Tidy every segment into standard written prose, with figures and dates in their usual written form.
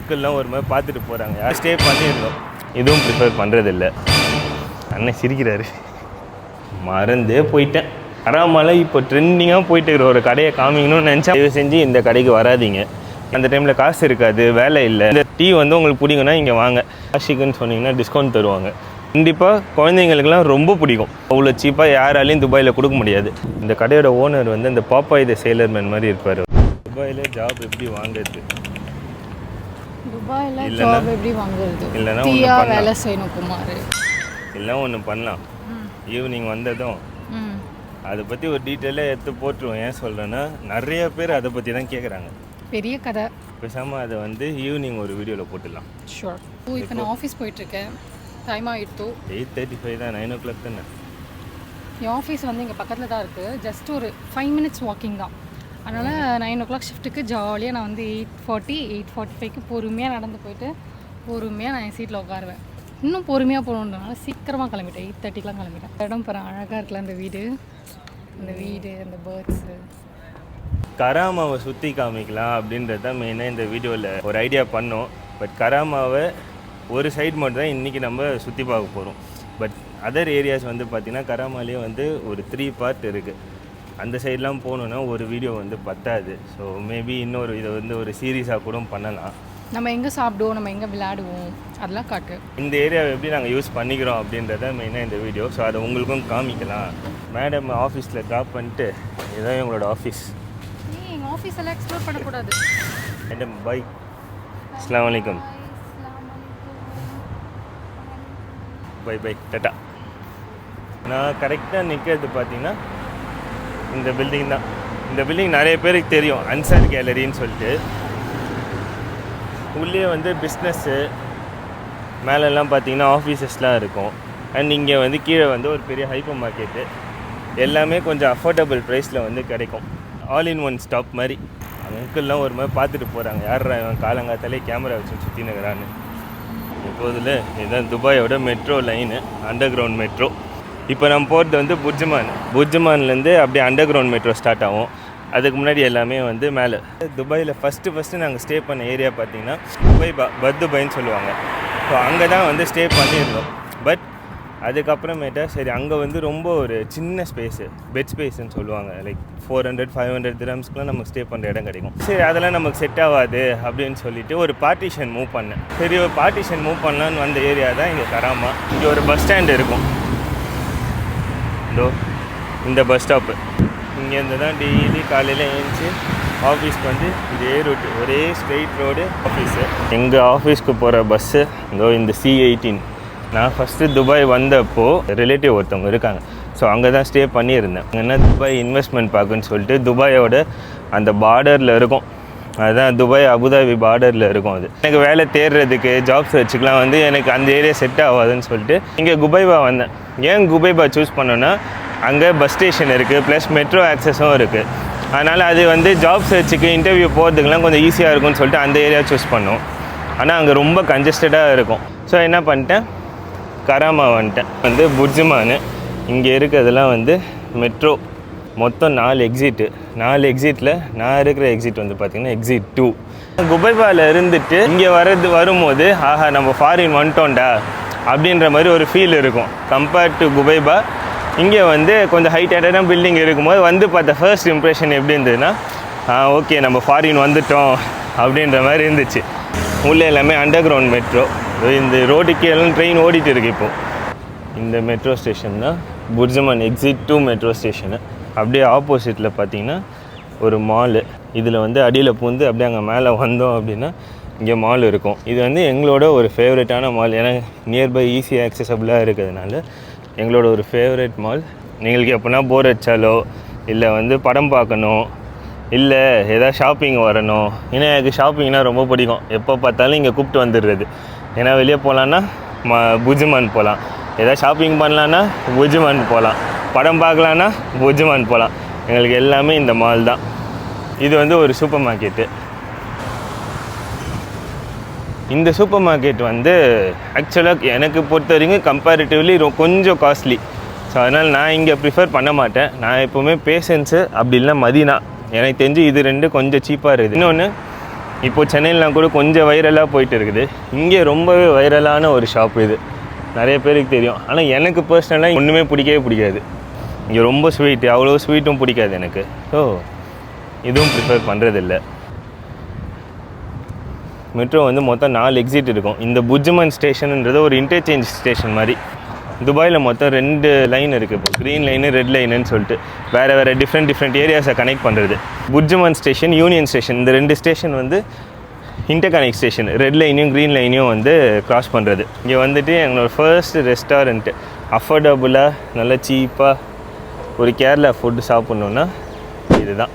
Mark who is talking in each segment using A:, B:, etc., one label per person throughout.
A: அங்கிள்லாம் ஒரு மாதிரி பார்த்துட்டு போகிறாங்க. யார் ஸ்டே பண்ணியிருந்தோம், இதுவும் ப்ரிஃபர் பண்ணுறதில்ல. அண்ணன் சிரிக்கிறாரு. மறந்தே போயிட்டேன். கராமால இப்போ ட்ரெண்டிங்காக போயிட்டு இருக்கிற ஒரு கடையை காமிக்கணும்னு நினச்சா தயவு செஞ்சு இந்த கடைக்கு வராதிங்க. அந்த டைமில் காசு இருக்காது, வேலை இல்லை. இந்த டீ வந்து உங்களுக்கு பிடிக்குன்னா இங்கே வாங்க. ஆஷிக்குன்னு சொன்னீங்கன்னா டிஸ்கவுண்ட் தருவாங்க. கண்டிப்பாக குழந்தைங்களுக்குலாம் ரொம்ப பிடிக்கும். அவ்வளோ சீப்பாக யாராலையும் துபாயில் கொடுக்க முடியாது. இந்த கடையோட ஓனர் வந்து இந்த பாப்பாய் த சேலர்மேன் மாதிரி இருப்பார். துபாயில் ஜாப் எப்படி வாங்குறது,
B: துபாயில் ஜாப் எப்படி வாங்குறது,
A: இல்லைன்னா
B: வேலை செய்யணும் குமார்.
A: இல்லை ஒன்று பண்ணலாம். ஈவினிங் வந்ததும் அதை பற்றி ஒரு டீட்டெயிலாக எடுத்து போட்டுருவோம். ஏன் சொல்கிறேன்னா நிறைய பேர் அதை பற்றி தான் கேட்குறாங்க.
B: பெரிய கதை.
A: பேசாமல் அதை வந்து ஈவினிங் ஒரு வீடியோவில் போட்டுடலாம்.
B: ஷோர். இப்போ நான் ஆஃபீஸ் போயிட்டுருக்கேன். டைம் ஆகிடுத்து.
A: 8:35 தான், 9 o'clock தானே.
B: என் ஆஃபீஸ் வந்து இங்கே பக்கத்தில் தான் இருக்குது. ஜஸ்ட் ஒரு 5 minutes வாக்கிங் தான். அதனால் 9 o'clock ஷிஃப்ட்டுக்கு ஜாலியாக நான் வந்து 8:40 8:45க்கு பொறுமையாக நடந்து போயிட்டு பொறுமையாக நான் என் சீட்டில் உட்காருவேன். இன்னும் பொறுமையாக போகணுன்றனால சீக்கிரமாக கிளம்பிட்டேன். 8:30க்கெலாம் கிளம்பிட்டேன். இடம் பாரு அழகாக இருக்கலாம். அந்த வீடு அந்த பேர்ட்ஸு.
A: கராமாவை சுற்றி காமிக்கலாம் அப்படின்றது தான் மெயினாக இந்த வீடியோவில் ஒரு ஐடியா பண்ணோம். பட் கராமாவை ஒரு சைடு மட்டும் தான் இன்றைக்கி நம்ம சுற்றி பார்க்க போகிறோம். பட் அதர் ஏரியாஸ் வந்து பார்த்திங்கன்னா கராமாலே வந்து ஒரு 3 part இருக்குது. அந்த சைட்லாம் போகணுன்னா ஒரு வீடியோ வந்து பத்தாது. ஸோ மேபி இன்னொரு இதை வந்து ஒரு சீரீஸாக கூட பண்ணலாம்.
B: நம்ம எங்கே சாப்பிடுவோம், நம்ம எங்கே விளையாடுவோம், அதெல்லாம் காட்டு. இந்த
A: ஏரியாவை எப்படி நாங்கள் யூஸ் பண்ணிக்கிறோம் அப்படின்றத மெயினாக இந்த வீடியோ. ஸோ அதை உங்களுக்கும் காமிக்கலாம். மேடம் ஆஃபீஸில் ட்ராப் பண்ணிட்டு இதுதான் எங்களோட ஆஃபீஸ்.
B: எங்கள் ஆஃபீஸ் எல்லாம் எக்ஸ்ப்ளோர் பண்ணக்கூடாது.
A: Madam bye. அஸ்ஸலாமு அலைக்கும். பை பை டாட்டா. நான் கரெக்டாக நிற்கிறது பார்த்தீங்கன்னா இந்த பில்டிங் தான். இந்த பில்டிங் நிறைய பேருக்கு தெரியும், அன்சார் கேலரின்னு சொல்லிட்டு. உள்ளே வந்து பிஸ்னஸ்ஸு, மேலெல்லாம் பார்த்தீங்கன்னா ஆஃபீஸஸ்லாம் இருக்கும். அண்ட் இங்கே வந்து கீழே வந்து ஒரு பெரிய ஹைப்பர் மார்க்கெட்டு. எல்லாமே கொஞ்சம் அஃபோர்டபுள் ப்ரைஸில் வந்து கிடைக்கும். ஆல் இன் ஒன் ஸ்டாப் மாதிரி. அங்கிள்லாம் ஒரு மாதிரி பார்த்துட்டு போகிறாங்க, யாரா இவன் காலங்காத்தாலே கேமரா வச்சு சுற்றி நகரான்னு. இப்போதில் இதுதான் துபாயோட metro line, underground metro. இப்போ நம்ம போகிறது வந்து புர்ஜுமான்லேருந்து அப்படியே அண்டர் கிரவுண்ட் மெட்ரோ ஸ்டார்ட் ஆகும். அதுக்கு முன்னாடி எல்லாமே வந்து மேலே. துபாயில் ஃபஸ்ட்டு நாங்கள் ஸ்டே பண்ண ஏரியா பார்த்திங்கன்னா பத்துபாய்ன்னு சொல்லுவாங்க. ஸோ அங்கே தான் வந்து ஸ்டே பண்ணியிருந்தோம். பட் அதுக்கப்புறமேட்டா சரி அங்கே வந்து ரொம்ப ஒரு சின்ன ஸ்பேஸு, பெட் ஸ்பேஸ்ன்னு சொல்லுவாங்க. லைக் 400-500 dirhamsக்குலாம் நமக்கு ஸ்டே பண்ணுற இடம் கிடைக்கும். சரி அதெல்லாம் நமக்கு செட் ஆகாது அப்படின்னு சொல்லிட்டு ஒரு பார்ட்டிஷன் மூவ் பண்ணேன். சரி ஒரு பார்ட்டிஷன் மூவ் பண்ணலான்னு வந்த ஏரியா தான் இங்கே கராமா. இங்கே ஒரு பஸ் ஸ்டாண்டு இருக்கும். இந்த பஸ் ஸ்டாப்பு இங்கேருந்து தான் டெய்லி காலையில் எழுந்துச்சி ஆஃபீஸ்க்கு வந்து இதே ரூட்டு, ஒரே ஸ்ட்ரெயிட் ரோடு ஆஃபீஸு. எங்கள் ஆஃபீஸ்க்கு போகிற பஸ்ஸு இந்த C18. நான் ஃபஸ்ட்டு துபாய் வந்தப்போ ரிலேட்டிவ் ஒருத்தவங்க இருக்காங்க. ஸோ அங்கே தான் ஸ்டே பண்ணியிருந்தேன். என்ன துபாய் இன்வெஸ்ட்மெண்ட் பார்க்குன்னு சொல்லிட்டு துபாயோட அந்த பார்டரில் இருக்கும். அதுதான் துபாய் அபுதாபி பார்டரில் இருக்கும். அது எனக்கு வேலை தேடுறதுக்கு ஜாப் சர்ச்சுக்கெலாம் வந்து எனக்கு அந்த ஏரியா செட் ஆகாதுன்னு சொல்லிட்டு இங்கே குபைபா வந்தேன். ஏன் குபைபா சூஸ் பண்ணோன்னா அங்கே பஸ் ஸ்டேஷன் இருக்குது, ப்ளஸ் மெட்ரோ ஆக்சஸும் இருக்குது. அதனால் அது வந்து ஜாப் சர்ச்சுக்கு இன்டர்வியூ போகிறதுக்கெலாம் கொஞ்சம் ஈஸியாக இருக்கும்னு சொல்லிட்டு அந்த ஏரியா சூஸ் பண்ணோம். ஆனால் அங்கே ரொம்ப கன்ஜஸ்டடாக இருக்கும். ஸோ என்ன பண்ணிட்டேன், கராமா வந்துட்டேன். வந்து புர்ஜுமானு இங்கே இருக்கிறதெல்லாம் வந்து மெட்ரோ. மொத்தம் 4 எக்ஸிட்டு. 4 எக்ஸிட்டில் நான் இருக்கிற எக்ஸிட் வந்து பார்த்திங்கன்னா எக்ஸிட் 2. குபைபாவில் இருந்துட்டு இங்கே வரும்போது ஆஹா நம்ம ஃபாரின் வந்துட்டோண்டா அப்படின்ற மாதிரி ஒரு ஃபீல் இருக்கும். கம்பேர்ட் டு குபைபா இங்கே வந்து கொஞ்சம் ஹைட்டான பில்டிங் இருக்கும்போது வந்து பார்த்த ஃபர்ஸ்ட் இம்ப்ரெஷன் எப்படி இருந்ததுன்னா ஓகே நம்ம ஃபாரின் வந்துட்டோம் அப்படின்ற மாதிரி இருந்துச்சு. உள்ளே எல்லாமே அண்டர் கிரவுண்ட் மெட்ரோ. இந்த ரோடுக்கு எல்லாம் ட்ரெயின் ஓடிட்டு இருக்கு. இப்போது இந்த மெட்ரோ ஸ்டேஷன் தான் புர்ஜுமான் எக்ஸிட் 2 மெட்ரோ ஸ்டேஷனு. அப்படியே ஆப்போசிட்டில் பார்த்திங்கன்னா ஒரு மாலு. இதில் வந்து அடியில் பூந்து அப்படியே அங்கே மேலே வந்தோம் அப்படின்னா இங்கே மால் இருக்கும். இது வந்து எங்களோட ஒரு ஃபேவரட்டான மால். ஏன்னா நியர்பை ஈஸி ஆக்சசபிளாக இருக்கிறதுனால எங்களோட ஒரு ஃபேவரட் மால். எங்களுக்கு எப்போனா போர் அடித்தாலோ இல்லை வந்து படம் பார்க்கணும் இல்லை எதாவது ஷாப்பிங் வரணும். ஏன்னா எனக்கு ஷாப்பிங்னால் ரொம்ப பிடிக்கும். எப்போ பார்த்தாலும் இங்கே கூப்பிட்டு வந்துடுறது. ஏன்னா வெளியே போகலான்னா புர்ஜுமான் போகலாம், எதாவது ஷாப்பிங் பண்ணலான்னா புர்ஜுமான் போகலாம், படம் பார்க்கலான்னா புர்ஜுமான் போகலாம். எங்களுக்கு எல்லாமே இந்த மால் தான். இது வந்து ஒரு சூப்பர் மார்க்கெட்டு. இந்த சூப்பர் மார்க்கெட் வந்து ஆக்சுவலாக எனக்கு பொறுத்த வரைக்கும் கம்பேரிட்டிவ்லி கொஞ்சம் காஸ்ட்லி. ஸோ அதனால் நான் இங்கே ப்ரிஃபர் பண்ண மாட்டேன். நான் எப்போவுமே பேஷன்ஸு அப்படி இல்லை மதினா, எனக்கு தெரிஞ்சு இது 2 கொஞ்சம் சீப்பாக இருக்குது. இன்னொன்று இப்போது சென்னையிலாம் கூட கொஞ்சம் வைரலாக போயிட்டு இருக்குது. இங்கே ரொம்பவே வைரலான ஒரு ஷாப் இது, நிறைய பேருக்கு தெரியும். ஆனால் எனக்கு பர்சனலாக ஒன்றுமே பிடிக்கவே பிடிக்காது. இங்கே ரொம்ப ஸ்வீட்டு, அவ்வளோ ஸ்வீட்டும் பிடிக்காது எனக்கு. ஸோ இதுவும் ப்ரிஃபர் பண்ணுறதில்ல. மெட்ரோ வந்து மொத்தம் 4 எக்ஸிட் இருக்கும். இந்த புஜ்மன் ஸ்டேஷனுன்றது ஒரு இன்டர்சேஞ்ச் ஸ்டேஷன் மாதிரி. துபாயில் மொத்தம் 2 லைன் இருக்குது. இப்போ க்ரீன் லைனு, ரெட் லைனுன்னு சொல்லிட்டு வேறு டிஃப்ரெண்ட் ஏரியாஸை கனெக்ட் பண்ணுறது. புஜ்மன் ஸ்டேஷன், யூனியன் ஸ்டேஷன், இந்த 2 ஸ்டேஷன் வந்து இன்டர் கனெக்ட் ஸ்டேஷன். ரெட் லைனையும் க்ரீன் லைனையும் வந்து க்ராஸ் பண்ணுறது. இங்கே வந்துட்டு எங்களோட ஃபர்ஸ்ட் ரெஸ்டாரண்ட்டு அஃபோர்டபுளாக நல்லா சீப்பாக ஒரு கேரளா ஃபுட்டு சாப்பிட்ணுன்னா இதுதான்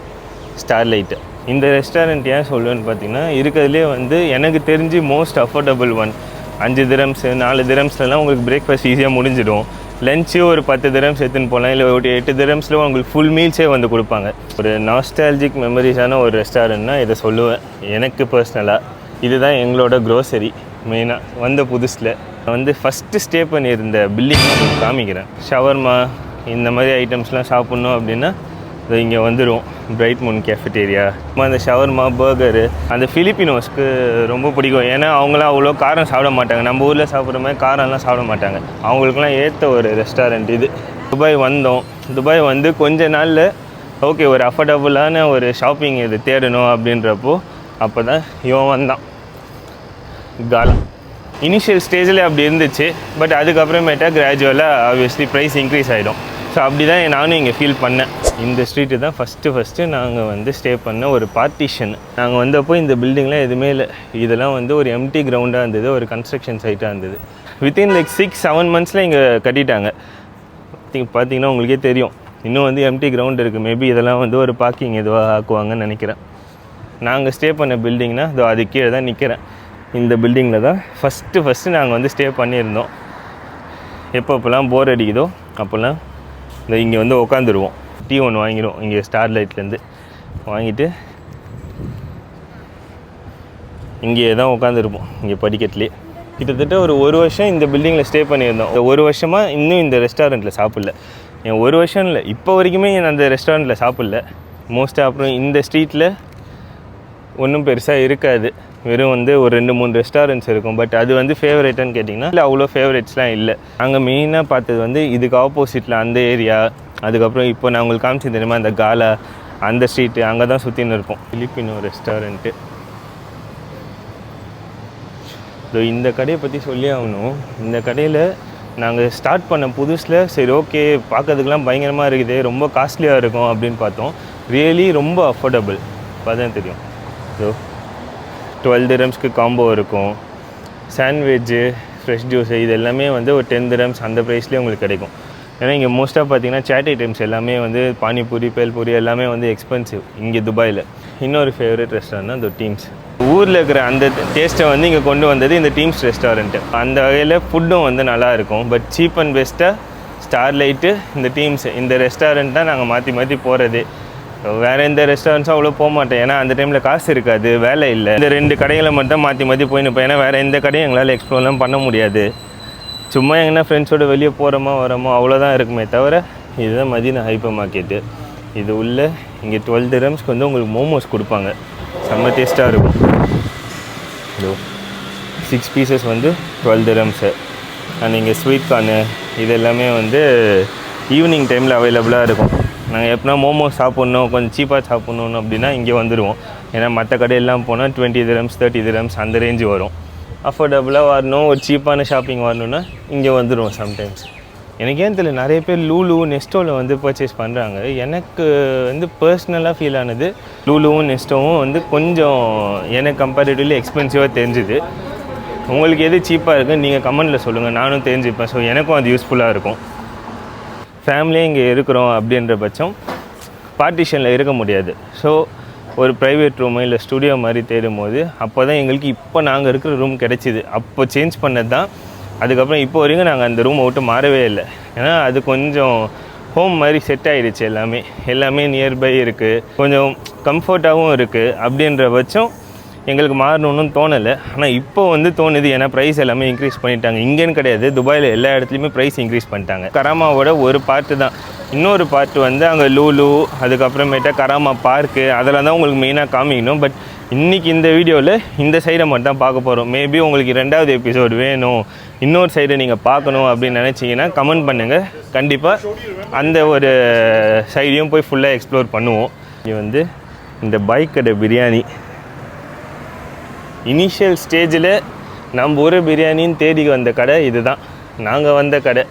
A: ஸ்டார்லைட்டு. இந்த ரெஸ்டாரண்ட் ஏன் சொல்லுவேன்னு பார்த்தீங்கன்னா, இருக்கிறதுலே வந்து எனக்கு தெரிஞ்சு மோஸ்ட் அஃபோர்டபுள் ஒன். 5 திரம்ஸ் 4 திரம்ஸ்லாம் உங்களுக்கு பிரேக்ஃபாஸ்ட் ஈஸியாக முடிஞ்சிடும். லஞ்சு ஒரு 10 திரம்ஸ் எடுத்துன்னு போகலாம், இல்லை ஒரு 8 திரம்ஸில் உங்களுக்கு ஃபுல் மீல்ஸே வந்து கொடுப்பாங்க. ஒரு நாஸ்டாலஜிக் மெமரிஸான ஒரு ரெஸ்டாரண்ட்னா இதை சொல்லுவேன் எனக்கு பர்சனலாக. இதுதான் எங்களோட க்ரோசரி. மெயினாக வந்த புதுசில் வந்து ஃபஸ்ட்டு ஸ்டே பண்ணியிருந்த பில்டிங் உங்களுக்கு காமிக்கிறேன். ஷவர்மா இந்த மாதிரி ஐட்டம்ஸ்லாம் சாப்பிட்ணும் அப்படின்னா இங்கே வந்துடும். Bright Moon cafeteria. அந்த ஷவர்மா, பர்கரு அந்த ஃபிலிப்பினோஸ்க்கு ரொம்ப பிடிக்கும். ஏன்னா அவங்களாம் அவ்வளோ காரம் சாப்பிட மாட்டாங்க. நம்ம ஊரில் சாப்பிட்ற மாதிரி காரம்லாம் சாப்பிட மாட்டாங்க. அவங்களுக்குலாம் ஏற்ற ஒரு ரெஸ்டாரண்ட் இது. துபாய் வந்தோம். துபாய் வந்து கொஞ்ச நாளில் ஓகே ஒரு அஃபோர்டபுளான ஒரு ஷாப்பிங் இது தேடணும் அப்படின்றப்போ அப்போ தான் இவன் வந்தான், காலா. இனிஷியல் ஸ்டேஜில் அப்படி இருந்துச்சு. பட் அதுக்கப்புறமேட்டா கிராஜுவலாக ஆப்வியஸ்லி ப்ரைஸ் இன்க்ரீஸ் ஆகிடும். ஸோ அப்படி தான் நானும் இங்கே ஃபீல் பண்ணேன். இந்த ஸ்ட்ரீட்டு தான் ஃபஸ்ட்டு நாங்கள் வந்து ஸ்டே பண்ண ஒரு பார்ட்டிஷன். நாங்கள் வந்தப்போ இந்த பில்டிங்லாம் எதுவுமே இல்லை. இதெல்லாம் வந்து ஒரு எம்டி கிரவுண்டாக இருந்தது, ஒரு கன்ஸ்ட்ரக்ஷன் சைட்டாக இருந்தது. வித்தின் லைக் 6-7 மந்த்ஸில் இங்கே கட்டிட்டாங்க. பார்த்தீங்கன்னா உங்களுக்கே தெரியும், இன்னும் வந்து எம்டி கிரவுண்ட் இருக்குது. மேபி இதெல்லாம் வந்து ஒரு பார்க்கிங் எதுவாக ஆக்குவாங்கன்னு நினைக்கிறேன். நாங்கள் ஸ்டே பண்ண பில்டிங்னா இதோ அது கீழே தான் நிற்கிறேன். இந்த பில்டிங்கில் தான் ஃபஸ்ட்டு நாங்கள் வந்து ஸ்டே பண்ணியிருந்தோம். எப்போலாம் போர் அடிக்குதோ அப்போல்லாம் இந்த இங்கே வந்து உட்காந்துருவோம். டீ ஒன்று வாங்கிடுவோம் இங்கே ஸ்டார்லைட்லேருந்து வாங்கிட்டு இங்கே தான் உட்காந்துருப்போம். இங்கே படிக்கட்டுலேயே கிட்டத்தட்ட ஒரு வருஷம் இந்த பில்டிங்கில் ஸ்டே பண்ணியிருந்தோம். ஒரு வருஷமாக இன்னும் இந்த ரெஸ்டாரண்ட்டில் சாப்பிடல. என் ஒரு வருஷம் இல்லை, இப்போ வரைக்குமே நான் அந்த ரெஸ்டாரண்ட்டில் சாப்பிடல மோஸ்ட்டாக. அப்புறம் இந்த ஸ்ட்ரீட்டில் ஒன்றும் பெருசாக இருக்காது. வெறும் வந்து ஒரு 2-3 ரெஸ்டாரண்ட்ஸ் இருக்கும். பட் அது வந்து ஃபேவரேட்டான்னு கேட்டிங்கன்னா இல்லை, அவ்வளோ ஃபேவரேட்ஸ்லாம் இல்லை. நாங்கள் மெயினாக பார்த்தது வந்து இதுக்கு ஆப்போசிட்டில் அந்த ஏரியா. அதுக்கப்புறம் இப்போ நான் உங்களுக்கு காமிச்சு தெரியுமா அந்த காலா அந்த ஸ்ட்ரீட்டு, அங்கே தான் சுற்றின்னு இருப்போம். Filipino restaurant. இந்த கடையை பற்றி சொல்லி ஆகணும். இந்த கடையில் நாங்கள் ஸ்டார்ட் பண்ண புதுசில் சரி ஓகே பார்க்கறதுக்கெலாம் பயங்கரமாக இருக்குது, ரொம்ப காஸ்ட்லியாக இருக்கும் அப்படின்னு பார்த்தோம். ரியலி ரொம்ப அஃபோர்டபுள். பார்த்தா தெரியும். ஸோ 12 திரம்ஸ்க்கு காம்போ இருக்கும். சாண்ட்விட்ஜு, ஃப்ரெஷ் ஜூஸு இது எல்லாமே வந்து ஒரு 10 திரம்ஸ் அந்த ப்ரைஸ்லேயே உங்களுக்கு கிடைக்கும். ஏன்னா இங்கே மோஸ்ட்டாக பார்த்தீங்கன்னா சாட் ஐட்டம்ஸ் எல்லாமே வந்து பானிபூரி, பேல்பூரி எல்லாமே வந்து எக்ஸ்பென்சிவ் இங்கே துபாயில். இன்னொரு ஃபேவரட் ரெஸ்டாரண்ட்னா இந்த டீம்ஸ். ஊரில் இருக்கிற அந்த டேஸ்ட்டை வந்து இங்கே கொண்டு வந்தது இந்த டீம்ஸ் ரெஸ்டாரண்ட்டு. அந்த வகையில் ஃபுட்டும் வந்து நல்லாயிருக்கும். பட் சீப் அண்ட் பெஸ்ட்டாக ஸ்டார்லைட்டு, இந்த டீம்ஸ், இந்த ரெஸ்டாரண்ட் தான் நாங்கள் மாற்றி போகிறது. வேறு எந்த ரெஸ்டாரண்ட்ஸும் அவ்வளோ போக மாட்டேன். ஏன்னா அந்த டைமில் காசு இருக்காது, வேலை இல்லை. இந்த 2 கடைகளை மட்டும் மாற்றி போயின்னு. ஏன்னா வேறு எந்த கடையும் எங்களால் எக்ஸ்ப்ளோர்லாம் பண்ண முடியாது. சும்மா எங்கன்னா ஃப்ரெண்ட்ஸோடு வெளியே போகிறோமோ வரோமோ அவ்வளோதான் இருக்குமே தவிர. இதுதான் மதீனா ஹைப்பர் மார்க்கெட்டு. இது உள்ள இங்கே 12 திரம்ஸ்க்கு வந்து உங்களுக்கு மோமோஸ் கொடுப்பாங்க. செம்ம டேஸ்ட்டாக இருக்கும். இதோ 6 பீசஸ் வந்து 12 திரம்ஸு. அண்ட் இங்கே ஸ்வீட் கார்னு இது எல்லாமே வந்து ஈவினிங் டைமில் அவைலபிளாக இருக்கும். நாங்கள் எப்படின்னா மோமோஸ் சாப்பிட்ணும், கொஞ்சம் சீப்பாக சாப்பிட்ணும் அப்படின்னா இங்கே வந்துடுவோம். ஏன்னா மற்ற கடையெல்லாம் போனால் 20 திரம்ஸ் 30 திரம்ஸ் அந்த ரேஞ்சு வரும். அஃபோர்டபுளாக வரணும், ஒரு சீப்பான ஷாப்பிங் வரணுன்னா இங்கே வந்துடுவோம் சம்டைம்ஸ். எனக்கு ஏன் தெரியல, நிறைய பேர் லூலு, நெஸ்டோவில் வந்து பர்ச்சேஸ் பண்ணுறாங்க. எனக்கு வந்து பர்சனலாக ஃபீல் ஆனது லூலுவும் நெஸ்டோவும் வந்து கொஞ்சம் எனக்கு கம்பேரிட்டிவ்லி எக்ஸ்பென்சிவாக தெரிஞ்சுது. உங்களுக்கு எது சீப்பாக இருக்குன்னு நீங்கள் கமெண்ட்டில் சொல்லுங்கள், நானும் தெரிஞ்சுப்பேன். ஸோ எனக்கும் அது யூஸ்ஃபுல்லாக இருக்கும். ஃபேமிலியே இங்கே இருக்கிறோம் அப்படின்ற பட்சம் பார்ட்டிஷனில் இருக்க முடியாது. ஸோ ஒரு ப்ரைவேட் ரூமு இல்லை ஸ்டுடியோ மாதிரி தேடும் போது அப்போ தான் எங்களுக்கு இப்போ நாங்கள் இருக்கிற ரூம் கிடச்சிது. அப்போ சேஞ்ச் பண்ணது தான். அதுக்கப்புறம் இப்போ வரைக்கும் நாங்கள் அந்த ரூமை விட்டு மாறவே இல்லை. ஏன்னா அது கொஞ்சம் ஹோம் மாதிரி செட் ஆகிடுச்சு. எல்லாமே நியர்பை இருக்குது, கொஞ்சம் கம்ஃபர்ட்டாகவும் இருக்குது. அப்படின்ற பட்சம் எங்களுக்கு மாறணும்னு தோணலை. ஆனால் இப்போ வந்து தோணுது. ஏன்னா ப்ரைஸ் எல்லாமே இன்க்ரீஸ் பண்ணிட்டாங்க. இங்கேன்னு கிடையாது, துபாயில் எல்லா இடத்துலையுமே ப்ரைஸ் இன்க்ரீஸ் பண்ணிட்டாங்க. கராமாவோட ஒரு பார்ட்டு தான். இன்னொரு பார்ட்டு வந்து அங்கே லூலு, அதுக்கப்புறமேட்டா கராமா பார்க்கு, அதெல்லாம் தான் உங்களுக்கு மெயினாக காமிக்கணும். பட் இன்றைக்கி இந்த வீடியோவில் இந்த சைடை மட்டும் தான் பார்க்க போகிறோம். மேபி உங்களுக்கு 2வது எபிசோடு வேணும், இன்னொரு சைடை நீங்கள் பார்க்கணும் அப்படின்னு நினச்சிங்கன்னா கமெண்ட் பண்ணுங்கள். கண்டிப்பாக அந்த ஒரு சைடையும் போய் ஃபுல்லாக எக்ஸ்ப்ளோர் பண்ணுவோம். இது வந்து இந்த பைக் கடை பிரியாணி இனிஷியல் ஸ்டேஜில் நம்ம ஊர் பிரியாணின்னு தேடி வந்த கடை இது தான், நாங்கள் வந்த கடை.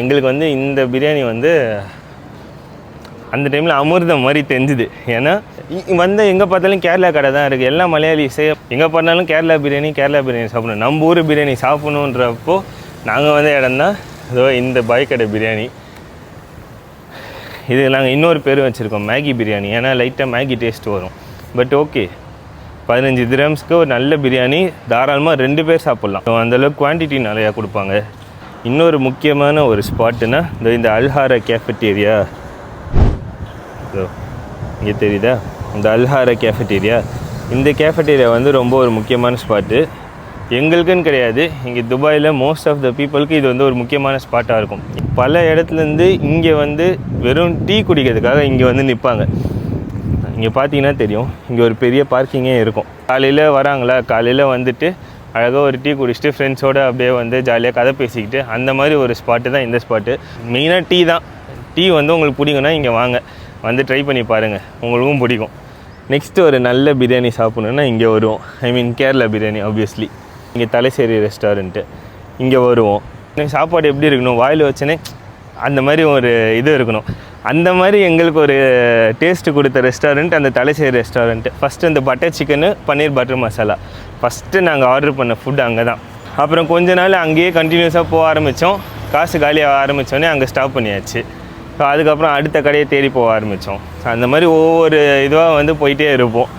A: எங்களுக்கு வந்து இந்த பிரியாணி வந்து அந்த டைமில் அமிர்தம் மாதிரி தெரிஞ்சுது. ஏன்னா வந்து எங்கே பார்த்தாலும் கேரளா கடை தான் இருக்குது, எல்லாம் மலையாளிஸே. எங்கே பார்த்தாலும் கேரளா பிரியாணி சாப்பிடணும், நம்ம ஊர் பிரியாணி சாப்பிடணுன்றப்போ நாங்கள் வந்த இடம் தான் இதோ இந்த பாய் கடை பிரியாணி. இது நாங்கள் இன்னொரு பேர் வச்சுருக்கோம், மேகி பிரியாணி. ஏன்னா லைட்டாக மேகி டேஸ்ட் வரும். பட் ஓகே, 15 திரம்ஸ்க்கு ஒரு நல்ல பிரியாணி தாராளமாக 2 பேர் சாப்பிட்லாம். அந்தளவுக்கு குவான்டிட்டி நிறையா கொடுப்பாங்க. இன்னொரு முக்கியமான ஒரு ஸ்பாட்டுன்னா இந்த அல்ஹாரா கேஃபெட்டேரியா. இங்கே தெரியுதா இந்த அல்ஹாரா கேஃபெட்டேரியா. இந்த கேஃபெட்டேரியா வந்து ரொம்ப ஒரு முக்கியமான ஸ்பாட்டு. எங்களுக்குன்னு கிடையாது, இங்கே துபாயில் மோஸ்ட் ஆஃப் த பீப்புளுக்கு இது வந்து ஒரு முக்கியமான ஸ்பாட்டாக இருக்கும். பல இடத்துலேருந்து இங்கே வந்து வெறும் டீ குடிக்கிறதுக்காக இங்கே வந்து நிற்பாங்க. இங்கே பார்த்தீங்கன்னா தெரியும், இங்கே ஒரு பெரிய பார்க்கிங்கே இருக்கும். காலையில் வராங்களா, காலையில் வந்துட்டு அழகாக ஒரு டீ குடிச்சிட்டு ஃப்ரெண்ட்ஸோடு அப்படியே வந்து ஜாலியாக கதை பேசிக்கிட்டு அந்த மாதிரி ஒரு ஸ்பாட்டு தான் இந்த ஸ்பாட்டு. மெயினாக டீ தான். டீ வந்து உங்களுக்கு பிடிக்குன்னா இங்கே வாங்க, வந்து ட்ரை பண்ணி பாருங்கள், உங்களுக்கும் பிடிக்கும். நெக்ஸ்ட்டு ஒரு நல்ல பிரியாணி சாப்பிட்ணுன்னா இங்கே வருவோம். ஐ மீன் கேரளா பிரியாணி ஆப்வியஸ்லி. இங்கே தலைசேரி ரெஸ்டாரண்ட்டு இங்கே வருவோம். சாப்பாடு எப்படி இருக்கணும், வாயில் வச்சனே அந்த மாதிரி ஒரு இது இருக்கணும். அந்த மாதிரி எங்களுக்கு ஒரு டேஸ்ட்டு கொடுத்த ரெஸ்டாரண்ட் அந்த தலைசேரி ரெஸ்டாரண்ட்டு. ஃபஸ்ட்டு இந்த பட்டர் சிக்கனு பன்னீர் பட்டர் மசாலா ஃபஸ்ட்டு நாங்கள் ஆர்டர் பண்ண ஃபுட் அங்கே தான். அப்புறம் கொஞ்ச நாள் அங்கேயே கண்டினியூஸாக போக ஆரம்பித்தோம். காசு காலியாக ஆரம்பித்தோன்னே அங்கே ஸ்டாப் பண்ணியாச்சு. ஸோ அதுக்கப்புறம் அடுத்த கடையை தேடி போக ஆரம்பித்தோம். அந்த மாதிரி ஒவ்வொரு இதுவாக வந்து போயிட்டே இருப்போம்.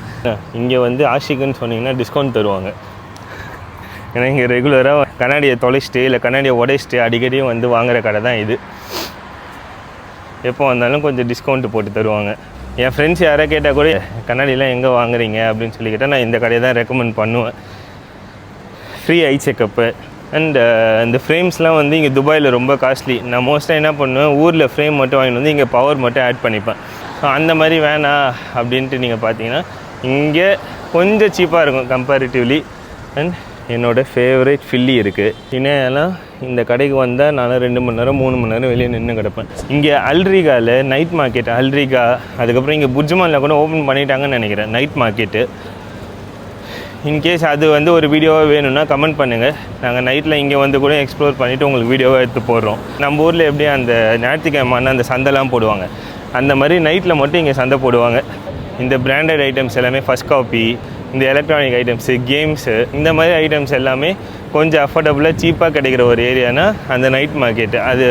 A: இங்கே வந்து ஆஷிக்குன்னு சொன்னிங்கன்னா டிஸ்கவுண்ட் தருவாங்க. ஏன்னா இங்கே ரெகுலராக கண்ணாடியை தொலைச்சிட்டு இல்லை கண்ணாடியை உடைச்சிட்டு அடிக்கடியும் வந்து வாங்குகிற கடை தான் இது. எப்போ வந்தாலும் கொஞ்சம் டிஸ்கவுண்ட்டு போட்டு தருவாங்க. என் ஃப்ரெண்ட்ஸ் யாராவது கேட்டால் கூட கண்ணாடியெலாம் எங்கே வாங்குறீங்க அப்படின்னு சொல்லி கேட்டால் நான் இந்த கடையை தான் ரெக்கமெண்ட் பண்ணுவேன். ஃப்ரீ ஐ செக்கப்பு அண்ட் இந்த ஃப்ரேம்ஸ்லாம் வந்து இங்கே துபாயில் ரொம்ப காஸ்ட்லி. நான் மோஸ்ட்டாக என்ன பண்ணுவேன், ஊரில் ஃப்ரேம் மட்டும் வாங்கிட்டு வந்து இங்கே பவர் மட்டும் ஆட் பண்ணிப்பேன். ஸோ அந்த மாதிரி வேணாம் அப்படின்ட்டு நீங்கள் பார்த்தீங்கன்னா இங்கே கொஞ்சம் சீப்பாக இருக்கும் கம்பேரிட்டிவ்லி. அண்ட் என்னோடய ஃபேவரேட் ஃபில்லி இருக்குது. இன்னும் இந்த கடைக்கு வந்தால் நான் 2 மணி நேரம் 3 மணி நேரம் வெளியே நின்று கிடப்பேன். இங்கே அல்ரிகாவில் நைட் மார்க்கெட், அல்ரிகா, அதுக்கப்புறம் இங்கே புர்ஜுமானில் கூட ஓப்பன் பண்ணிட்டாங்கன்னு நினைக்கிறேன் நைட் மார்க்கெட்டு. இன்கேஸ் அது வந்து ஒரு வீடியோவாக வேணும்னா கமெண்ட் பண்ணுங்கள். நாங்கள் நைட்டில் இங்கே வந்து கூட எக்ஸ்ப்ளோர் பண்ணிவிட்டு உங்களுக்கு வீடியோவாக எடுத்து போடுறோம். நம்ம ஊரில் எப்படி அந்த ஞாயிற்றுக்கிழமான அந்த சந்தைலாம் போடுவாங்க, அந்த மாதிரி நைட்டில் மட்டும் இங்கே சந்தை போடுவாங்க. இந்த பிராண்டட் ஐட்டம்ஸ் எல்லாமே ஃபஸ்ட் காப்பி, இந்த எலக்ட்ரானிக் ஐட்டம்ஸு, கேம்ஸு, இந்த மாதிரி ஐட்டம்ஸ் எல்லாமே கொஞ்சம் அஃபோர்டபுளாக சீப்பாக கிடைக்கிற ஒரு ஏரியானா அந்த நைட் மார்க்கெட்டு. அது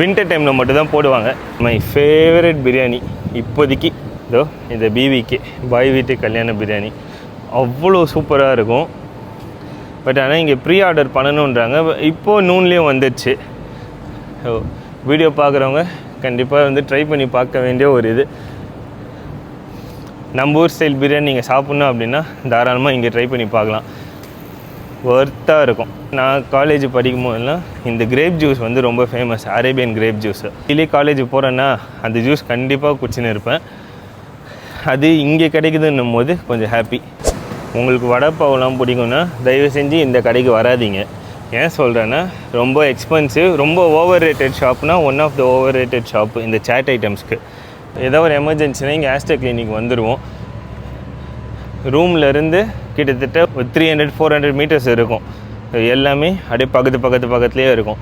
A: வின்டர் டைமில் மட்டும்தான் போடுவாங்க. மை ஃபேவரட் பிரியாணி இப்போதைக்கு இதோ இந்த பிவிகே பாய் வீட்டு கல்யாண பிரியாணி அவ்வளோ சூப்பராக இருக்கும். பட் ஆனால் இங்கே ப்ரீ ஆர்டர் பண்ணணுன்றாங்க. இப்போது நூன்லேயும் வந்துடுச்சு. ஸோ வீடியோ பார்க்குறவங்க கண்டிப்பாக வந்து ட்ரை பண்ணி பார்க்க வேண்டிய ஒரு இது. நம்ம ஊர் ஸ்டைல் பிரியாணி நீங்கள் சாப்பிட்ணும் அப்படின்னா தாராளமாக இங்கே ட்ரை பண்ணி பார்க்கலாம், ஒர்த்தாக இருக்கும். நான் காலேஜ் படிக்கும் போதெல்லாம் இந்த கிரேப் ஜூஸ் வந்து ரொம்ப famous, Arabian grape juice. Daily college போகிறேன்னா அந்த ஜூஸ் கண்டிப்பாக குடிச்சுன்னு இருப்பேன். அது இங்கே கிடைக்குதுன்னும் போது கொஞ்சம் ஹாப்பி. உங்களுக்கு வடை பாவெலாம் பிடிக்கும்னா தயவு செஞ்சு இந்த கடைக்கு வராதிங்க. ஏன் சொல்கிறேன்னா ரொம்ப எக்ஸ்பென்சிவ், ரொம்ப ஓவர் ரேட்டட் ஷாப்னா one of the overrated shop இந்த சேட் ஐட்டம்ஸ்க்கு. ஏதோ ஒரு எமர்ஜென்சினா இங்கே ஆஸ்டர் கிளினிக் வந்துடுவோம். ரூம்லேருந்து கிட்டத்தட்ட ஒரு 300-400 மீட்டர்ஸ் இருக்கும். எல்லாமே அப்படியே பக்கத்துலேயே இருக்கும்.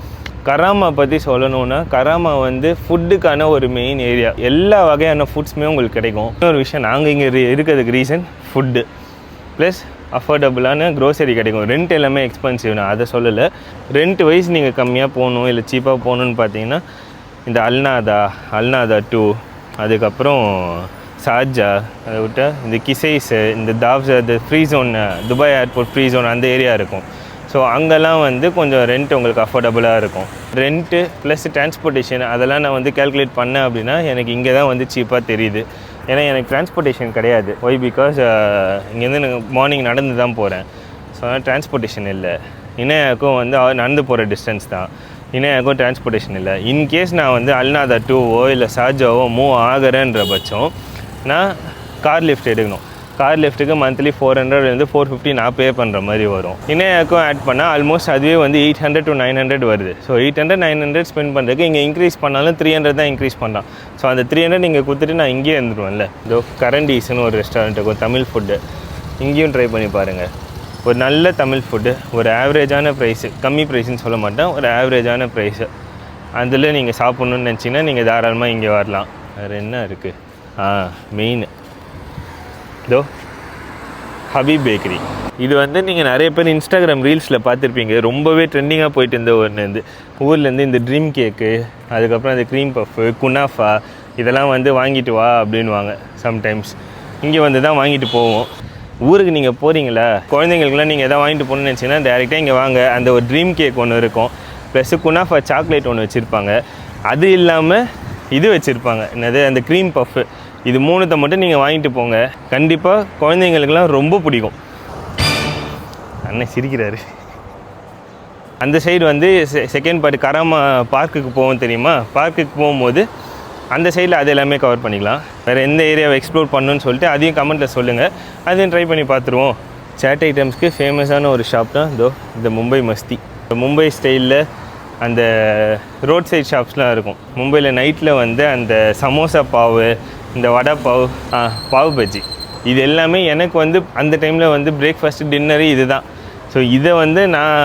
A: கராமா பற்றி சொல்லணுன்னா கராமா வந்து ஃபுட்டுக்கான ஒரு மெயின் ஏரியா. எல்லா வகையான ஃபுட்ஸுமே உங்களுக்கு கிடைக்கும். இன்னொரு விஷயம், நாங்கள் இங்கே இருக்கிறதுக்கு ரீசன் ஃபுட்டு ப்ளஸ் அஃபோர்டபுளான க்ரோசரி கிடைக்கும். ரெண்ட் எல்லாமே எக்ஸ்பென்சிவ், நான் அதை சொல்லலை. ரெண்ட் வைஸ் நீங்கள் கம்மியாக போகணும் இல்லை சீப்பாக போகணுன்னு பார்த்தீங்கன்னா இந்த அல்நாதா 2, அதுக்கப்புறம் ஷார்ஜா, அதை விட்ட இந்த கிசைஸு, இந்த தாவ்ஸா, இந்த free zone, Dubai airport free zone அந்த ஏரியா இருக்கும். ஸோ அங்கெல்லாம் வந்து கொஞ்சம் ரெண்ட் உங்களுக்கு அஃபோர்டபுளாக இருக்கும். ரெண்ட்டு ப்ளஸ் டிரான்ஸ்போர்ட்டேஷன் அதெல்லாம் நான் வந்து கேல்குலேட் பண்ணேன் அப்படின்னா எனக்கு இங்கே தான் வந்து சீப்பாக தெரியுது. ஏன்னா எனக்கு டிரான்ஸ்போர்ட்டேஷன் கிடையாது. ஒய் பிகாஸ் இங்கேருந்து நான் மார்னிங் நடந்து தான் போகிறேன். ஸோ அதனால் டிரான்ஸ்போர்ட்டேஷன் இல்லை. இணையாக்கும் வந்து நடந்து போகிற டிஸ்டன்ஸ் தான். இணையாக்கும் டிரான்ஸ்போர்ட்டேஷன் இல்லை. இன்கேஸ் நான் வந்து அல்நாதா 2வோ இல்லை ஷார்ஜாவோ மூவ் ஆகிறேன்ற பட்சம் நான் கார் லிஃப்ட் எடுக்கணும். கார் லிஃப்ட்டுக்கு மந்த்லி 400 450 நான் பே பண்ணுற மாதிரி வரும். இணையாக்கும் ஆட் பண்ணால் ஆல்மோஸ்ட் அதுவே வந்து 800 to 900 வருது. ஸோ 800-900 ஸ்பெண்ட் பண்ணுறதுக்கு இங்கே இன்க்ரீஸ் பண்ணாலும் 300 தான் இன்க்ரீஸ் பண்ணலாம். ஸோ அந்த 300 நீங்கள் கொடுத்துட்டு நான் இங்கேயே இருந்துருவேன்ல. இதோ கரண்டீஸ்னு ஒரு ரெஸ்டாரண்ட் இருக்கும், தமிழ் ஃபுட்டு. இங்கேயும் ட்ரை பண்ணி பாருங்கள். ஒரு நல்ல தமிழ் ஃபுட்டு, ஒரு ஆவரேஜான ப்ரைஸு, கம்மி ப்ரைஸுன்னு சொல்ல மாட்டேன், ஒரு ஆவரேஜான ப்ரைஸு. அதில் நீங்கள் சாப்பிட்ணுன்னு நினச்சிங்கன்னா நீங்கள் தாராளமாக இங்கே வரலாம். வேறு என்ன இருக்குது? மெயின் இதோ ஹபீப் பேக்கரி. இது வந்து நீங்கள் நிறைய பேர் இன்ஸ்டாகிராம் ரீல்ஸில் பார்த்துருப்பீங்க. ரொம்பவே ட்ரெண்டிங்காக போயிட்டு இருந்த ஒன்று ஊர்லேருந்து இந்த ட்ரீம் கேக்கு, அதுக்கப்புறம் இந்த க்ரீம் பஃப்பு, குனாஃபா இதெல்லாம் வந்து வாங்கிட்டு வா அப்படின்வாங்க. சம்டைம்ஸ் இங்கே வந்து தான் வாங்கிட்டு போவோம். ஊருக்கு நீங்கள் போகிறீங்களா, குழந்தைங்களுக்குலாம் நீங்கள் எதாவது வாங்கிட்டு போகணுன்னு நினச்சிங்கன்னா டேரெக்டாக இங்கே வாங்க. அந்த ஒரு ட்ரீம் கேக் ஒன்று இருக்கும், ப்ளஸ்ஸு குனாஃபா சாக்லேட் ஒன்று வச்சுருப்பாங்க. அது இல்லாமல் இது வச்சுருப்பாங்க, என்னது அந்த க்ரீம் பஃப்பு. இது 3 மட்டும் நீங்கள் வாங்கிட்டு போங்க. கண்டிப்பாக குழந்தைங்களுக்கெல்லாம் ரொம்ப பிடிக்கும். அண்ணன் சிரிக்கிறாரு. அந்த சைடு வந்து செகண்ட் பார்ட் கராமா பார்க்குக்கு போவோம் தெரியுமா? பார்க்குக்கு போகும்போது அந்த சைடில் அது எல்லாமே கவர் பண்ணிக்கலாம். வேறு எந்த ஏரியாவை எக்ஸ்ப்ளோர் பண்ணணுன்னு சொல்லிட்டு அதையும் கமெண்ட்டில் சொல்லுங்கள், அதையும் ட்ரை பண்ணி பார்த்துருவோம். சாட் ஐட்டம்ஸ்க்கு ஃபேமஸான ஒரு ஷாப் தான் இதோ இந்த மும்பை மஸ்தி. மும்பை ஸ்டைலில் அந்த ரோட் சைட் ஷாப்ஸ்லாம் இருக்கும். மும்பையில் நைட்டில் வந்து அந்த சமோசா பாவு, இந்த வடை பாவு, பாவு பஜ்ஜி, இது எல்லாமே எனக்கு வந்து அந்த டைமில் வந்து பிரேக்ஃபாஸ்ட்டு டின்னரு இது தான். ஸோ இதை வந்து நான்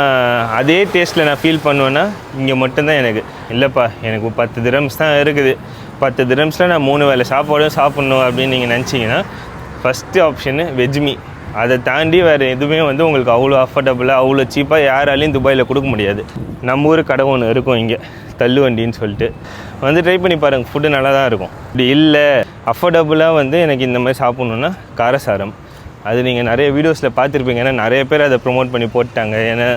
A: அதே டேஸ்ட்டில் நான் ஃபீல் பண்ணுவேன்னா இங்கே மட்டும்தான் எனக்கு. இல்லைப்பா எனக்கு 10 dirhams தான் இருக்குது, 10 dirhamsல நான் 3 வேளை சாப்பாடும் சாப்பிட்ணும் அப்படின்னு நீங்கள் நினச்சிங்கன்னா ஃபஸ்ட்டு ஆப்ஷனு வெஜ்மி. அதை தாண்டி வேறு எதுவுமே வந்து உங்களுக்கு அவ்வளோ அஃபோர்டபுளாக அவ்வளோ சீப்பாக யாராலையும் துபாயில் கொடுக்க முடியாது. நம்ம ஊர் கடை ஒன்று இருக்கும் இங்கே, தள்ளு வண்டின்னு சொல்லிட்டு, வந்து ட்ரை பண்ணி பாருங்கள். ஃபுட்டு நல்லா தான் இருக்கும். இப்படி இல்லை அஃபோர்டபுளாக வந்து எனக்கு இந்த மாதிரி சாப்பிட்ணுன்னா காரசாரம். அது நீங்கள் நிறைய வீடியோஸில் பார்த்துருப்பீங்க, ஏன்னா நிறைய பேர் அதை ப்ரொமோட் பண்ணி போட்டாங்க. ஏன்னா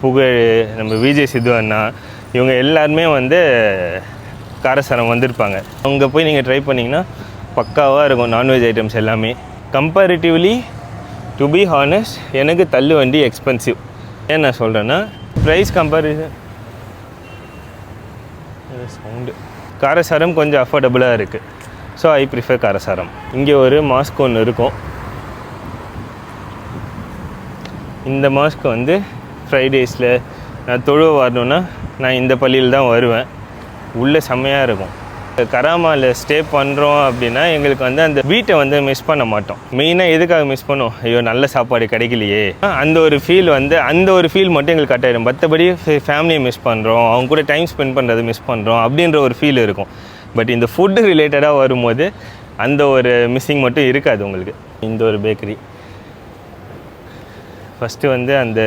A: புகழ், நம்ம விஜய் சித்து அண்ணா, இவங்க எல்லாருமே வந்து காரசாரம் வந்திருப்பாங்க. அங்கே போய் நீங்கள் ட்ரை பண்ணிங்கன்னா பக்காவாக இருக்கும் நான்வெஜ் ஐட்டம்ஸ் எல்லாமே. கம்பேரிட்டிவ்லி டு பி ஹானஸ்ட் எனக்கு தள்ளு வண்டி எக்ஸ்பென்சிவ். ஏன் நான் சொல்கிறேன்னா ப்ரைஸ் கம்பேரிசன் சவுண்டு, காரசாரம் கொஞ்சம் அஃபோர்டபுளாக இருக்குது. So I prefer Karasaram. இங்கே ஒரு மாஸ்க் ஒன்று இருக்கும். இந்த மாஸ்க் வந்து ஃப்ரைடேஸில் நான் தொழுவ வரணுன்னா நான் இந்த பள்ளியில் தான் வருவேன். உள்ளே செம்மையாக இருக்கும். கராமாவில் ஸ்டே பண்ணுறோம் அப்படின்னா எங்களுக்கு வந்து அந்த வீட்டை வந்து மிஸ் பண்ண மாட்டோம். மெயினாக எதுக்காக மிஸ் பண்ணோம்? ஐயோ நல்ல சாப்பாடு கிடைக்கலையே, அந்த ஒரு ஃபீல் வந்து அந்த ஒரு ஃபீல் மட்டும் எங்களுக்கு கட்டாயிடும். மற்றபடி ஃபேமிலியை மிஸ் பண்ணுறோம், அவங்க கூட டைம் ஸ்பெண்ட் பண்ணுறது மிஸ் பண்ணுறோம் அப்படின்ற ஒரு ஃபீல் இருக்கும். பட் இந்த ஃபுட்டு ரிலேட்டடாக வரும்போது அந்த ஒரு மிஸ்ஸிங் மட்டும் இருக்காது உங்களுக்கு. இந்த ஒரு பேக்கரி ஃபஸ்ட்டு வந்து அந்த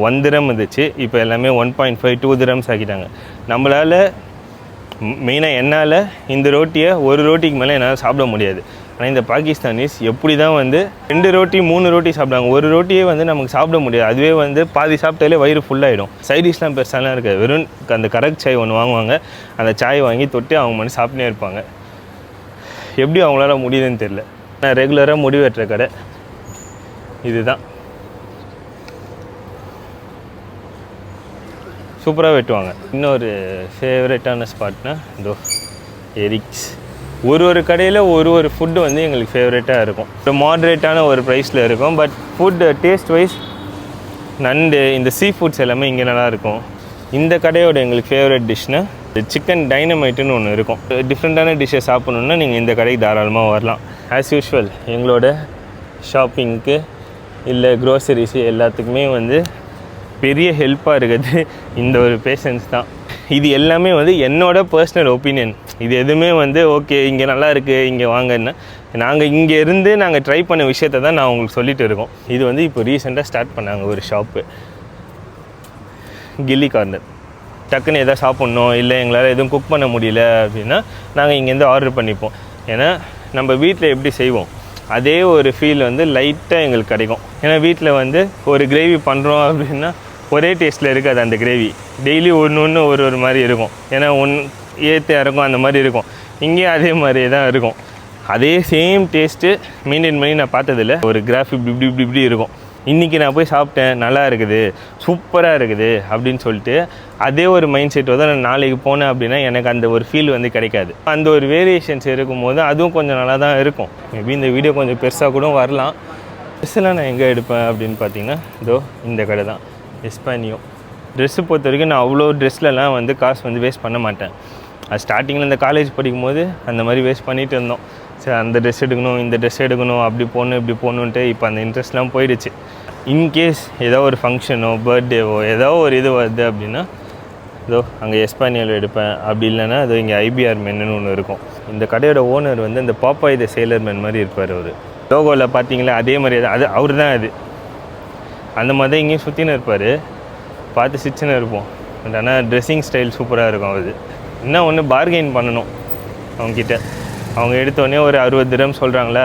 A: 1 dirham இருந்துச்சு, இப்போ எல்லாமே 1.5 2 dirhams ஆக்கிட்டாங்க. நம்மளால் மெயினாக என்னால் இந்த ரோட்டியை ஒரு ரோட்டிக்கு மேலே என்னால் சாப்பிட முடியாது. ஆனால் இந்த பாகிஸ்தானிஸ் எப்படி தான் வந்து 2 ரோட்டி 3 ரோட்டி சாப்பிடுவாங்க. ஒரு ரோட்டியே வந்து நமக்கு சாப்பிட முடியாது. அதுவே வந்து பாதி சாப்பிட்டாலே வயிறு ஃபுல்லாகிடும். சைடிஷ்லாம் பெருசாலாம் இருக்காது. வெறும் அந்த கரெக்ட் சாய் ஒன்று வாங்குவாங்க, அந்த சாய் வாங்கி தொட்டு அவங்க மட்டும் சாப்பிட்டே இருப்பாங்க. எப்படி அவங்களால முடியுதுன்னு தெரில. நான் ரெகுலராக முடி வெட்டுற கடை இதுதான். சூப்பராக வெட்டுவாங்க. இன்னொரு ஃபேவரட்டான ஸ்பாட்னா இதோ எரிக்ஸ். ஒரு கடையில் ஒரு ஃபுட்டு வந்து எங்களுக்கு ஃபேவரட்டாக இருக்கும். ஒரு மாட்ரேட்டான ஒரு ப்ரைஸில் இருக்கும். பட் ஃபுட் டேஸ்ட் வைஸ் நண்டு, இந்த சீ ஃபுட்ஸ் எல்லாமே இங்கே நல்லாயிருக்கும். இந்த கடையோட எங்களுக்கு ஃபேவரட் டிஷ்னால் சிக்கன் டைனமைட்டுன்னு ஒன்று இருக்கும். டிஃப்ரெண்ட்டான டிஷ்ஷை சாப்பிட்ணுன்னா நீங்கள் இந்த கடைக்கு தாராளமாக வரலாம். ஆஸ் யூஷுவல் எங்களோட ஷாப்பிங்க்கு இல்லை க்ரோசரிஸு எல்லாத்துக்குமே வந்து பெரிய ஹெல்ப்பாக இருக்குது இந்த ஒரு பேஷன்ஸ் தான். இது எல்லாமே வந்து என்னோடய பர்சனல் ஒப்பீனியன். இது எதுவுமே வந்து ஓகே இங்கே நல்லா இருக்குது இங்கே வாங்கன்னா, நாங்கள் இங்கே இருந்து நாங்கள் ட்ரை பண்ண விஷயத்தை தான் நான் உங்களுக்கு சொல்லிட்டு இருக்கோம். இது வந்து இப்போ ரீசெண்டாக ஸ்டார்ட் பண்ணாங்க ஒரு ஷாப்பு, கில்லி கார்னர். டக்குன்னு எதாவது சாப்பிட்ணும், இல்லை எங்களால் எதுவும் குக் பண்ண முடியல அப்படின்னா நாங்கள் இங்கேருந்து ஆர்டர் பண்ணிப்போம். ஏன்னா நம்ம வீட்டில் எப்படி செய்வோம் அதே ஒரு ஃபீல் வந்து லைட்டாக எங்களுக்கு கிடைக்கும். ஏன்னா வீட்டில் வந்து ஒரு கிரேவி பண்ணுறோம் அப்படின்னா ஒரே டேஸ்ட்டில் இருக்காது. அந்த கிரேவி டெய்லி ஒன்று ஒரு மாதிரி இருக்கும். ஏன்னா ஏற்ற இறக்கும் அந்த மாதிரி இருக்கும். இங்கேயும் அதே மாதிரியே தான் இருக்கும். அதே சேம் டேஸ்ட்டு மெயின்டைன் பண்ணி நான் பார்த்ததில்ல. ஒரு கிராஃப் இப்படி இருக்கும். இன்றைக்கி நான் போய் சாப்பிட்டேன், நல்லா இருக்குது, சூப்பராக இருக்குது அப்படின்னு சொல்லிட்டு அதே ஒரு மைண்ட் செட் வந்து நான் நாளைக்கு போனேன் அப்படின்னா எனக்கு அந்த ஒரு ஃபீல் வந்து கிடைக்காது. அந்த ஒரு வேரியேஷன்ஸ் இருக்கும்போது அதுவும் கொஞ்சம் நல்லா தான் இருக்கும். மேபி இந்த வீடியோ கொஞ்சம் பெருசாக கூட வரலாம். ட்ரெஸ்ஸெல்லாம் நான் எங்கே எடுப்பேன் அப்படின்னு பார்த்தீங்கன்னா இதோ இந்த கடை தான், எஸ்பானியோ. ட்ரெஸ்ஸு பொறுத்த வரைக்கும் நான் அவ்வளோ ட்ரெஸ்லலாம் வந்து காசு வந்து வேஸ்ட் பண்ண மாட்டேன். அது ஸ்டார்டிங்கில் இந்த காலேஜ் படிக்கும்போது அந்த மாதிரி வேஸ்ட் பண்ணிகிட்டு இருந்தோம். சரி, அந்த ட்ரெஸ் எடுக்கணும், இந்த ட்ரெஸ் எடுக்கணும், அப்படி போகணும் இப்படி போகணுன்ட்டு இப்போ அந்த இன்ட்ரெஸ்ட்லாம் போயிடுச்சு. இன்கேஸ் ஏதோ ஒரு ஃபங்க்ஷனோ பர்த்டேவோ ஏதோ ஒரு இது வருது அப்படின்னா இதோ அங்கே எஸ்பானியோவில் எடுப்பேன். அப்படி இல்லைன்னா அது இங்கே ஐபிஆர் மென்னு ஒன்று இருக்கும். இந்த கடையோட ஓனர் வந்து இந்த பாப்பாய் த சேலர் மேன் மாதிரி இருப்பார். அவர் லோகோவில் பார்த்தீங்களா அதே மாதிரி அது அவர் தான். அது அந்த மாதிரி தான் இங்கேயும் சுற்றின்னு இருப்பார். பார்த்து சிச்சுன்னு இருப்போம். பட் ஆனால் ட்ரெஸ்ஸிங் ஸ்டைல் சூப்பராக இருக்கும். அது இன்னும் ஒன்று பார்கெயின் பண்ணணும் அவங்கக்கிட்ட. அவங்க எடுத்தோடனே ஒரு 60 திரம்ஸ் சொல்கிறாங்களா,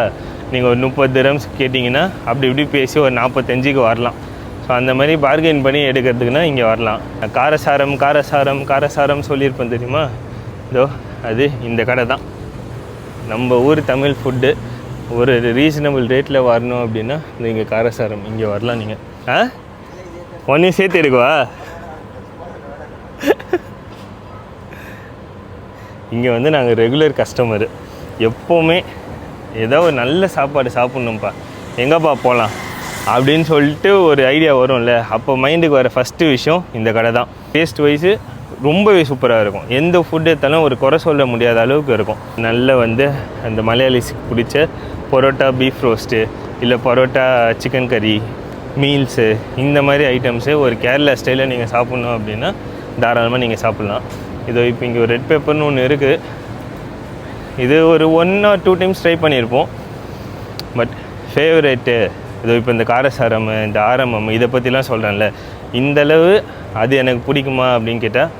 A: நீங்கள் ஒரு 30 திரம்ஸ் கேட்டிங்கன்னா அப்படி இப்படி பேசி ஒரு 45க்கு வரலாம். ஸோ அந்த மாதிரி பார்கெயின் பண்ணி எடுக்கிறதுக்குன்னா இங்கே வரலாம். காரசாரம் காரசாரம் காரசாரம் சொல்லியிருப்பேன் தெரியுமா, இதோ அது இந்த கடை தான். நம்ம ஊர் தமிழ் ஃபுட்டு ஒரு ரீசனபிள் ரேட்டில் வரணும் அப்படின்னா இங்கே காரசாரம் இங்கே வரலாம். நீங்கள் ஒன்றையும் சேர்த்து எடுக்குவா? இங்கே வந்து நாங்கள் ரெகுலர் கஸ்டமரு. எப்போவுமே ஏதோ ஒரு நல்ல சாப்பாடு சாப்பிட்ணும்ப்பா, எங்கேப்பா போகலாம் அப்படின்னு சொல்லிட்டு ஒரு ஐடியா வரும்ல, அப்போ மைண்டுக்கு வர ஃபஸ்ட்டு விஷயம் இந்த கடை தான். டேஸ்ட் வைஸு ரொம்பவே சூப்பராக இருக்கும். எந்த ஃபுட் எடுத்தாலும் ஒரு குறை சொல்ல முடியாத அளவுக்கு இருக்கும். நல்ல வந்து அந்த மலையாளிஸுக்கு பிடிச்ச பரோட்டா பீஃப் ரோஸ்ட்டு, இல்லை பரோட்டா சிக்கன் கறி, மீல்ஸு, இந்த மாதிரி ஐட்டம்ஸு ஒரு கேரளா ஸ்டைலில் நீங்கள் சாப்பிட்ணும் அப்படின்னா தாராளமாக நீங்கள் சாப்பிட்லாம். இதோ இப்போ இங்கே ஒரு ரெட் பெப்பர்னு ஒன்று இருக்குது. இது ஒரு 1 or 2 டைம்ஸ் ட்ரை பண்ணியிருப்போம். பட் ஃபேவரேட்டு இதோ இப்போ இந்த காரசாரம், இந்த ஆரம்பம், இதை பற்றிலாம் சொல்கிறேன்ல, இந்தளவு அது எனக்கு பிடிக்குமா அப்படின்னு கேட்டால்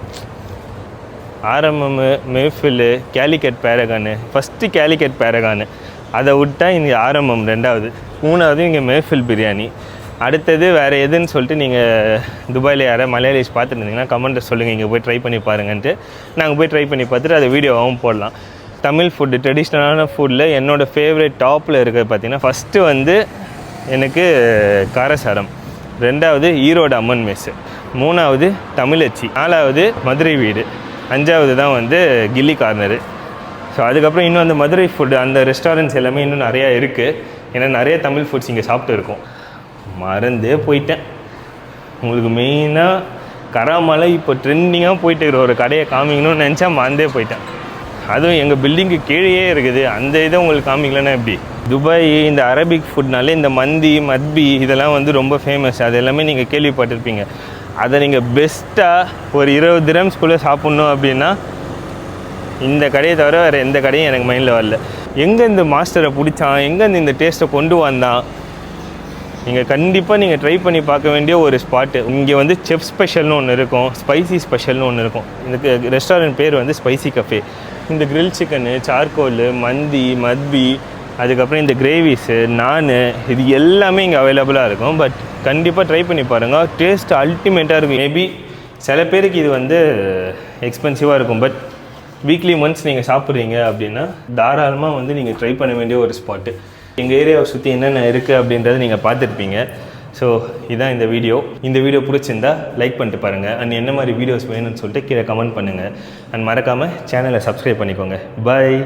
A: ஆரம்பம், மேஃபில்லு, கேலிக்கட் பேரகானு. ஃபஸ்ட்டு கேலிக்கட் பேரகானு, அதை விட்டால் இங்கே ஆரம்பம் 2வது, 3வது இங்கே மேஃபில் பிரியாணி. அடுத்தது வேறு எதுன்னு சொல்லிட்டு நீங்கள் துபாயில் யாராவது மலையாளிஸ் பார்த்துட்டு இருந்தீங்கன்னா கமெண்ட்டில் சொல்லுங்கள், இங்கே போய் ட்ரை பண்ணி பாருங்கன்ட்டு. நாங்கள் போய் ட்ரை பண்ணி பார்த்துட்டு அதை வீடியோவாகவும் போடலாம். தமிழ் ஃபுட்டு, ட்ரெடிஷ்னலான ஃபுட்டில் என்னோடய ஃபேவரட் டாப்பில் இருக்கிறது பார்த்திங்கன்னா ஃபஸ்ட்டு வந்து எனக்கு காரசாரம், 2வது ஈரோடு அம்மன் மெஸ்ஸு, 3வது தமிழச்சி, 4வது மதுரை வீடு, 5வது தான் வந்து கில்லி கார்னரு. ஸோ அதுக்கப்புறம் இன்னும் அந்த மதுரை ஃபுட்டு அந்த ரெஸ்டாரண்ட்ஸ் எல்லாமே இன்னும் நிறையா இருக்குது. ஏன்னா நிறைய தமிழ் ஃபுட்ஸ் இங்கே சாப்பிட்டு இருக்கோம். மறந்தே போயிட்டேன். உங்களுக்கு மெயினாக கராமலை இப்போ ட்ரெண்டிங்காக போயிட்டு இருக்கிற ஒரு கடையை காமிக்கணும்னு நினச்சா மறந்தே போயிட்டேன். அதுவும் எங்கள் பில்டிங்கு கீழேயே இருக்குது. அந்த இதை உங்களுக்கு காமிக்கலன்னா எப்படி? துபாய் இந்த அரபிக் ஃபுட்னாலே இந்த மந்தி, மத்பி இதெல்லாம் வந்து ரொம்ப ஃபேமஸ். அது எல்லாமே நீங்கள் கேள்விப்பட்டிருப்பீங்க. அதை நீங்கள் பெஸ்ட்டாக ஒரு 20 திரம்ஸ்குள்ளே சாப்பிட்ணும் அப்படின்னா இந்த கடையை தவிர வேறு எந்த கடையும் எனக்கு மைண்டில் வரல. எங்கே இந்த மாஸ்டரை பிடிச்சான், எங்கேருந்து இந்த டேஸ்ட்டை கொண்டு வந்தான், நீங்கள் கண்டிப்பாக நீங்கள் ட்ரை பண்ணி பார்க்க வேண்டிய ஒரு ஸ்பாட்டு. இங்கே வந்து செஃப் ஸ்பெஷல்னு ஒன்று இருக்கும், ஸ்பைசி ஸ்பெஷல்னு ஒன்று இருக்கும். இந்த ரெஸ்டாரண்ட் பேர் வந்து ஸ்பைசி கஃபே. இந்த கிரில் சிக்கனு, சார்கோல், மந்தி, மத்பி, அதுக்கப்புறம் இந்த கிரேவிஸு, நானு, இது எல்லாமே இங்கே அவைலபிளாக இருக்கும். பட் கண்டிப்பாக ட்ரை பண்ணி பாருங்கள், டேஸ்ட் அல்டிமேட்டாக இருக்கும். மேபி சில பேருக்கு இது வந்து எக்ஸ்பென்சிவாக இருக்கும். பட் வீக்லி ஒன்ஸ் நீங்கள் சாப்பிட்றீங்க அப்படின்னா தாராளமாக வந்து நீங்கள் ட்ரை பண்ண வேண்டிய ஒரு ஸ்பாட்டு. எங்கள் ஏரியாவை சுற்றி என்னென்ன இருக்குது அப்படின்றத நீங்கள் பார்த்துருப்பீங்க. ஸோ இதுதான் இந்த வீடியோ பிடிச்சிருந்தா லைக் பண்ணிட்டு பாருங்கள். அண்ட் என்ன மாதிரி வீடியோஸ் வேணும்னு சொல்லிட்டு கீழே கமெண்ட் பண்ணுங்கள். அண்ட் மறக்காமல் சேனலை சப்ஸ்கிரைப் பண்ணிக்கோங்க. பாய்.